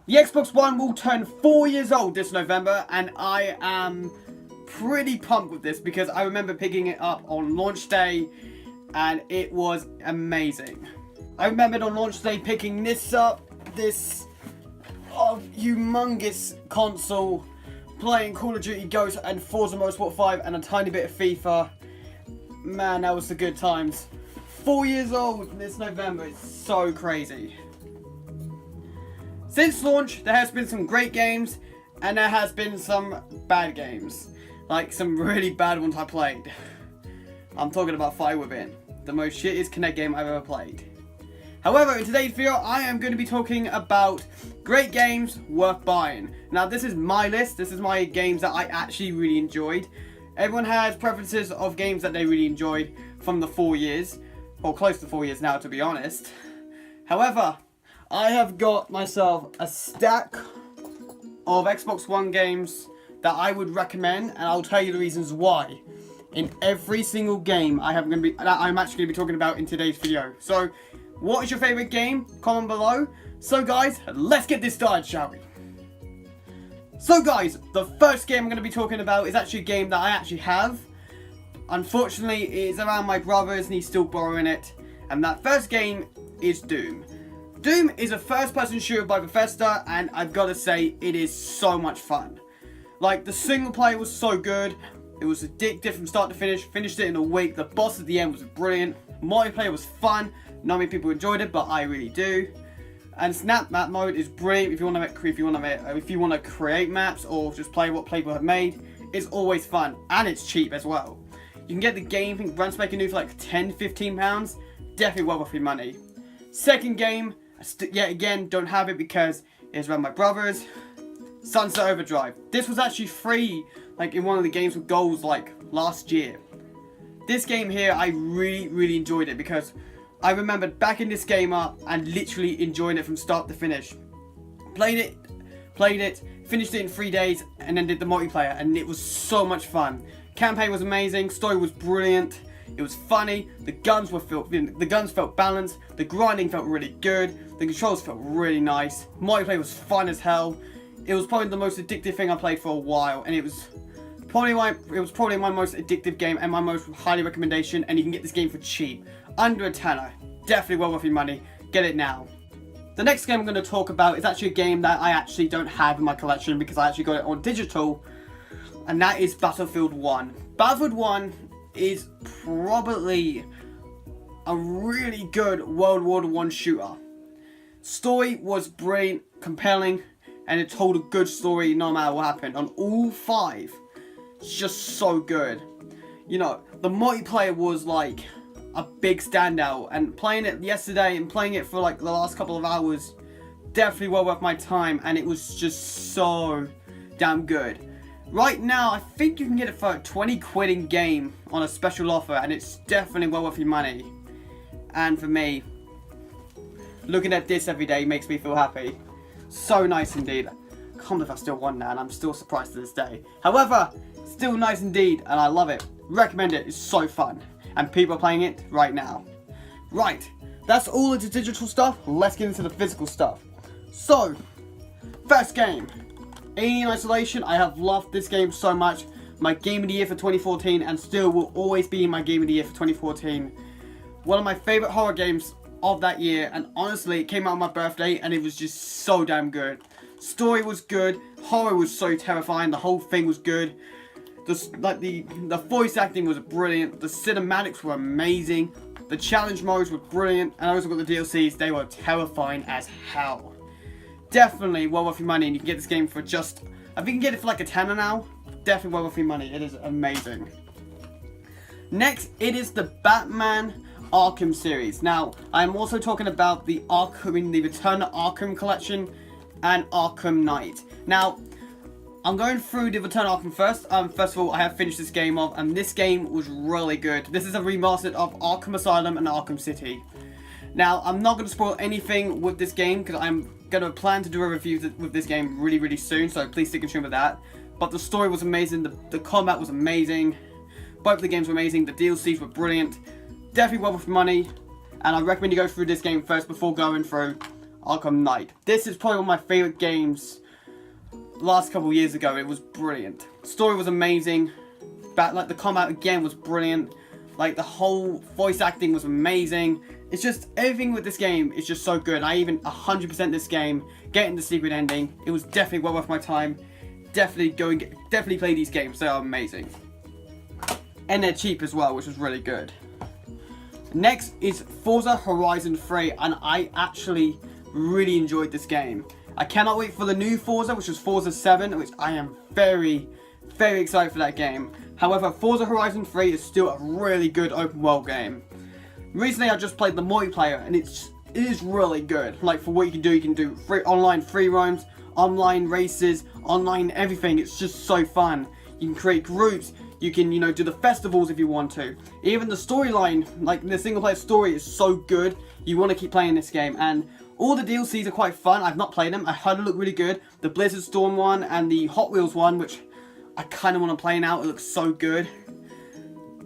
The Xbox One will turn 4 years old this November, and I am pretty pumped with this because I remember picking it up on launch day and it was amazing. I remembered on launch day picking this up, this humongous console, playing Call of Duty Ghosts and Forza Motorsport 5 and a tiny bit of FIFA. Man, that was the good times. 4 years old this November, it's so crazy. Since launch, there has been some great games, and there has been some bad games. Like some really bad ones I played. I'm talking about Fire Within, the most shittest Kinect game I've ever played. However, in today's video, I am going to be talking about great games worth buying. Now, this is my list. This is my games that I actually really enjoyed. Everyone has preferences of games that they really enjoyed from the 4 years, or close to 4 years now, to be honest. However, I have got myself a stack of Xbox One games that I would recommend, and I'll tell you the reasons why in every single game I'm actually going to be talking about in today's video. So, what is your favorite game? Comment below. So guys, let's get this started, shall we? So guys, the first game I'm going to be talking about is actually a game that I actually have. Unfortunately, it's around my brother's and he's still borrowing it. And that first game is Doom. Doom is a first-person shooter by Bethesda, and I've got to say, it is so much fun. Like, the single player was so good. It was addictive from start to finish. Finished it in a week. The boss at the end was brilliant. Multiplayer was fun. Not many people enjoyed it, but I really do. And Snap Map mode is brilliant if you want to create maps or just play what people have made. It's always fun, and it's cheap as well. You can get the game, I think, brand spanking new for like £10-15. Definitely well worth your money. Second game, yet again, don't have it because it's around my brother's. Sunset Overdrive. This was actually free, like in one of the games with goals, like last year. This game here, I really enjoyed it because I remembered backing this game up and literally enjoying it from start to finish. Played it, finished it in 3 days, and then did the multiplayer, and it was so much fun. Campaign was amazing, story was brilliant, it was funny, the guns felt balanced, the grinding felt really good, the controls felt really nice, multiplayer was fun as hell. It was probably the most addictive thing I played for a while, and it was probably my most addictive game and my most highly recommendation, and you can get this game for cheap. Under a tenner. Definitely well worth your money. Get it now. The next game I'm going to talk about is actually a game that I actually don't have in my collection because I actually got it on digital, and that is Battlefield 1. Battlefield 1 is probably a really good World War I shooter. Story was brilliant, compelling, and it told a good story no matter what happened on all 5. It's just so good. You know, the multiplayer was like a big standout, and playing it yesterday and playing it for like the last couple of hours, definitely well worth my time, and it was just so damn good. Right now, I think you can get it for 20 quid in game on a special offer, and it's definitely well worth your money. And for me, looking at this every day makes me feel happy. So nice indeed. I can't believe I still won that, and I'm still surprised to this day. However, still nice indeed, and I love it. Recommend it, it's so fun. And people are playing it right now. Right, that's all of the digital stuff. Let's get into the physical stuff. So, first game, Alien Isolation. I have loved this game so much. My game of the year for 2014, and still will always be my game of the year for 2014. One of my favorite horror games of that year, and honestly, it came out on my birthday, and it was just so damn good. Story was good, horror was so terrifying, the whole thing was good. The voice acting was brilliant, the cinematics were amazing, the challenge modes were brilliant, and I also got the DLCs, they were terrifying as hell. Definitely well worth your money, and you can get this game for just, I think you can get it for like a tenner now. Definitely well worth your money, it is amazing. Next, it is the Batman Arkham series. Now, I'm also talking about the Return to Arkham collection and Arkham Knight. Now, I'm going through the Return to Arkham first. First of all, I have finished this game off, and this game was really good. This is a remastered of Arkham Asylum and Arkham City. Now, I'm not going to spoil anything with this game because I'm going to plan to do a review with this game really soon, so please stick in tune with that. But the story was amazing, the combat was amazing, both of the games were amazing, the DLCs were brilliant. Definitely well worth money, and I recommend you go through this game first before going through Arkham Knight. This is probably one of my favourite games last couple of years ago. It was brilliant. Story was amazing. Like the combat again was brilliant. Like the whole voice acting was amazing. It's just everything with this game is just so good. I even 100% this game, getting the secret ending. It was definitely well worth my time. Definitely play these games. They are amazing. And they're cheap as well, which was really good. Next is Forza Horizon 3, and I actually really enjoyed this game. I cannot wait for the new Forza, which is Forza 7, which I am very excited for that game. However, Forza Horizon 3 is still a really good open world game. Recently I just played the multiplayer, and it is really good. Like, for what you can do online free roams, online races, online everything. It's just so fun. You can create groups, you can, you know, do the festivals if you want to. Even the storyline, like the single player story, is so good. You want to keep playing this game, and all the DLCs are quite fun. I've not played them. I heard it look really good. The Blizzard Storm one and the Hot Wheels one, which I kind of want to play now. It looks so good.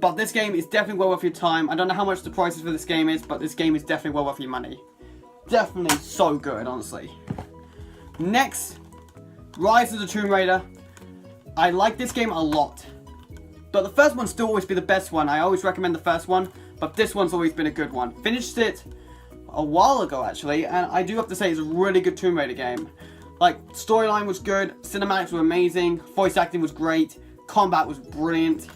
But this game is definitely well worth your time. I don't know how much the prices for this game is, but this game is definitely well worth your money. Definitely so good, honestly. Next, Rise of the Tomb Raider. I like this game a lot. But the first one's still always be the best one. I always recommend the first one, but this one's always been a good one. Finished it a while ago, actually, and I do have to say it's a really good Tomb Raider game. Like, storyline was good, cinematics were amazing, voice acting was great, combat was brilliant.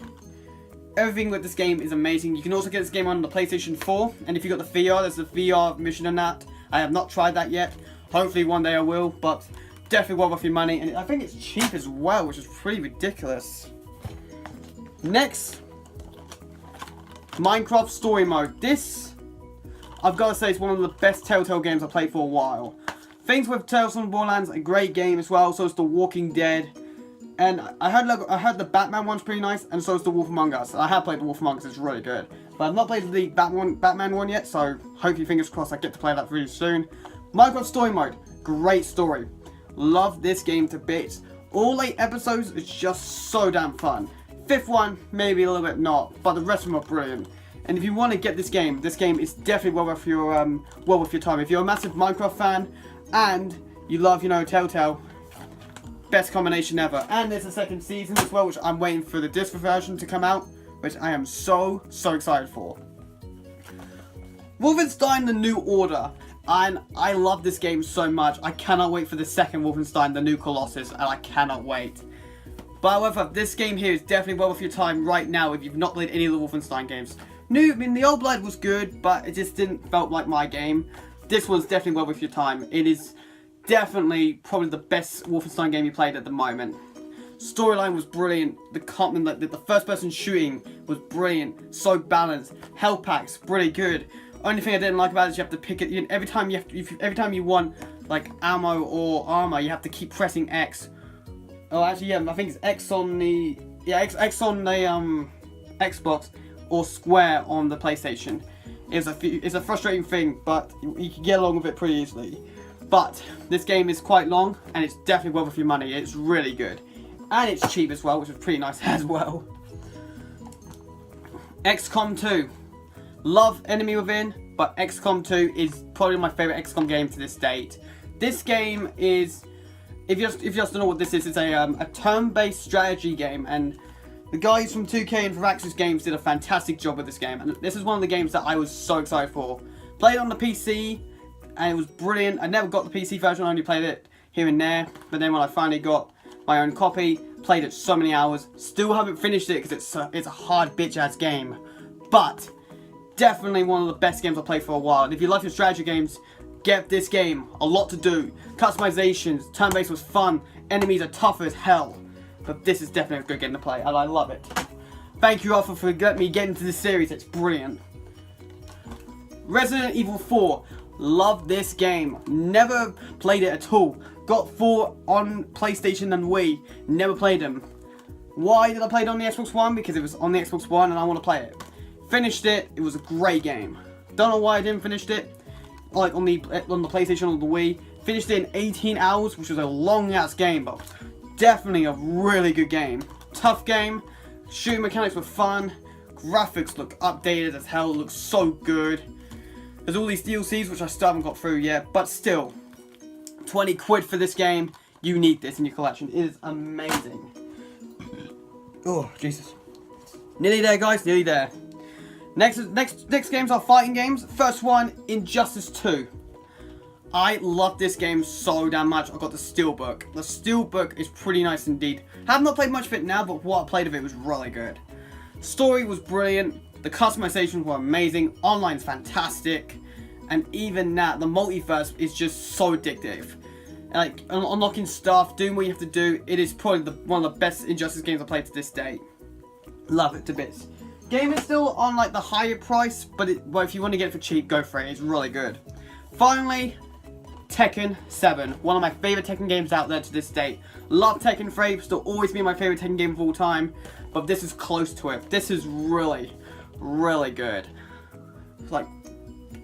Everything with this game is amazing. You can also get this game on the PlayStation 4, and if you got the VR, there's a VR mission in that. I have not tried that yet. Hopefully one day I will, but definitely well worth your money, and I think it's cheap as well, which is pretty ridiculous. Next, Minecraft Story Mode. This, I've got to say, is one of the best Telltale games I've played for a while. Things with Tales from the Borderlands, a great game as well, so is The Walking Dead. And I heard the Batman one's pretty nice, and so is The Wolf Among Us. I have played The Wolf Among Us, it's really good. But I've not played the Batman one yet, so hopefully, fingers crossed, I get to play that really soon. Minecraft Story Mode, great story. Love this game to bits. All 8 episodes is just so damn fun. 5th one, maybe a little bit not, but the rest of them are brilliant. And if you want to get this game is definitely well worth your time. If you're a massive Minecraft fan and you love, you know, Telltale, best combination ever. And there's a second season as well, which I'm waiting for the disc version to come out, which I am so excited for. Wolfenstein: The New Order. And I love this game so much. I cannot wait for the second Wolfenstein: The New Colossus, and I cannot wait. But however, this game here is definitely well worth your time right now if you've not played any of the Wolfenstein games. The Old Blood was good, but it just didn't felt like my game. This one's definitely well worth your time. It is definitely probably the best Wolfenstein game you played at the moment. Storyline was brilliant. The first person shooting was brilliant. So balanced. Health packs, really good. Only thing I didn't like about it is you have to pick it. Every time you want like ammo or armor, you have to keep pressing X. Oh, actually, yeah, I think it's X on the X on the Xbox or square on the PlayStation. It's a frustrating thing, but you can get along with it pretty easily. But this game is quite long, and it's definitely well worth your money. It's really good, and it's cheap as well, which is pretty nice as well. XCOM 2, love Enemy Within, but XCOM 2 is probably my favorite XCOM game to this date. This game is, if you just don't know what this is, it's a turn-based strategy game, and the guys from 2K and Firaxis Games did a fantastic job with this game, and this is one of the games that I was so excited for. Played on the PC, and it was brilliant. I never got the PC version, I only played it here and there, but then when I finally got my own copy, played it so many hours, still haven't finished it because it's a hard bitch-ass game, but definitely one of the best games I've played for a while. And if you like your strategy games, get this game. A lot to do. Customizations, turn-based was fun, enemies are tough as hell. But this is definitely a good game to play, and I love it. Thank you, Arthur, for letting me get into this series. It's brilliant. Resident Evil 4. Love this game. Never played it at all. Got 4 on PlayStation and Wii. Never played them. Why did I play it on the Xbox One? Because it was on the Xbox One and I want to play it. Finished it. It was a great game. Don't know why I didn't finish it. Like on the PlayStation or the Wii. Finished it in 18 hours, which was a long ass game, but definitely a really good game. Tough game. Shooting mechanics were fun. Graphics look updated as hell. Looks so good. There's all these DLCs which I still haven't got through yet, but still, 20 quid for this game. You need this in your collection. It is amazing. Oh, Jesus. Nearly there, guys. Nearly there. Next games are fighting games. First one, Injustice 2. I love this game so damn much. I got the Steelbook. The Steelbook is pretty nice indeed. Have not played much of it now, but what I played of it was really good. Story was brilliant. The customizations were amazing. Online's fantastic. And even that, the multiverse is just so addictive. Like, unlocking stuff, doing what you have to do. It is probably one of the best Injustice games I've played to this day. Love it to bits. Game is still on like the higher price, but if you want to get it for cheap, go for it. It's really good. Finally, Tekken 7. One of my favorite Tekken games out there to this day. Love Tekken 3, still always be my favorite Tekken game of all time. But this is close to it. This is really, really good. Like,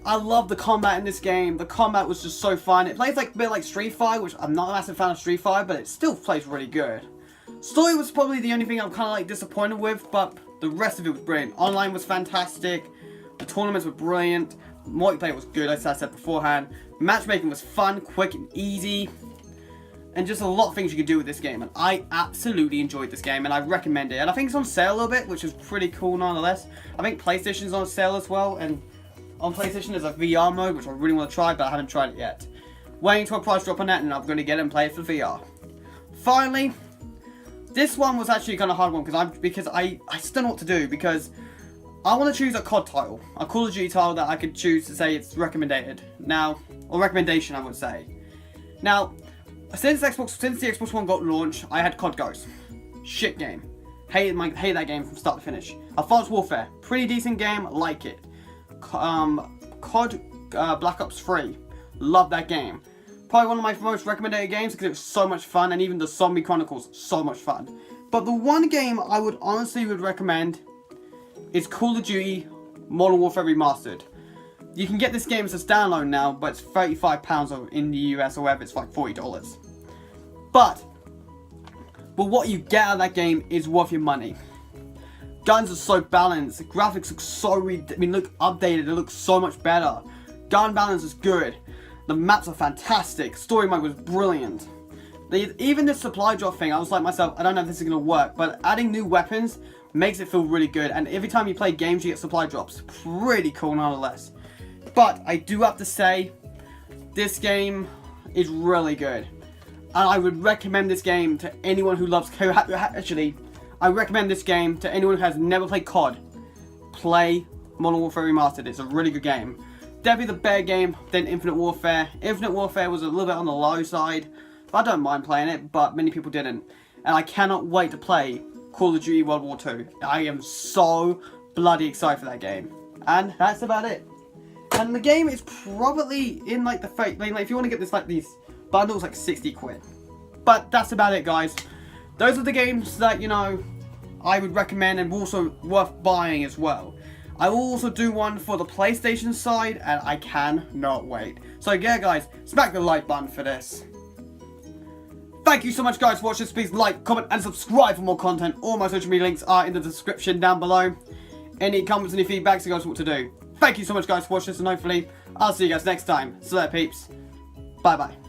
I love the combat in this game. The combat was just so fun. It plays like a bit like Street Fighter, which I'm not a massive fan of Street Fighter, but it still plays really good. Story was probably the only thing I'm kind of like disappointed with, but the rest of it was brilliant. Online was fantastic. The tournaments were brilliant. Multiplayer was good, as I said beforehand. Matchmaking was fun, quick, and easy. And just a lot of things you could do with this game. And I absolutely enjoyed this game, and I recommend it. And I think it's on sale a little bit, which is pretty cool nonetheless. I think PlayStation's on sale as well, and on PlayStation there's a VR mode, which I really want to try, but I haven't tried it yet. Waiting for a price drop on that, and I'm going to get it and play it for VR. Finally, this one was actually kind of hard one, because I still don't know what to do, because I want to choose a COD title, a Call of Duty title that I could choose to say it's recommended. Now, or recommendation I would say. Now, since the Xbox One got launched, I had COD Ghost. Shit game. Hate that game from start to finish. Advanced Warfare, pretty decent game, like it. COD Black Ops 3, love that game. Probably one of my most recommended games because it was so much fun, and even the Zombie Chronicles, so much fun. But the one game I would honestly recommend is Call of Duty Modern Warfare Remastered. You can get this game as a standalone now, but it's £35 in the US, or wherever it's like $40. But what you get out of that game is worth your money. Guns are so balanced, the graphics look so look updated, it looks so much better. Gun balance is good. The maps are fantastic. Story mode was brilliant. Even the supply drop thing, I was like myself, I don't know if this is going to work, but adding new weapons makes it feel really good. And every time you play games, you get supply drops. Pretty cool nonetheless. But I do have to say, this game is really good. And I would recommend this game to anyone who loves... Actually, I recommend this game to anyone who has never played COD. Play Modern Warfare Remastered. It's a really good game. Definitely the better game than Infinite Warfare. Infinite Warfare was a little bit on the low side. But I don't mind playing it, but many people didn't. And I cannot wait to play Call of Duty World War II. I am so bloody excited for that game. And that's about it. And the game is probably in like the if you want to get this like these bundles, like 60 quid. But that's about it, guys. Those are the games that, you know, I would recommend and also worth buying as well. I will also do one for the PlayStation side, and I cannot wait. So yeah, guys, smack the like button for this. Thank you so much, guys, for watching this. Please like, comment, and subscribe for more content. All my social media links are in the description down below. Any comments, any feedback, so you guys know what to do. Thank you so much, guys, for watching this, and hopefully I'll see you guys next time. So there, peeps. Bye-bye.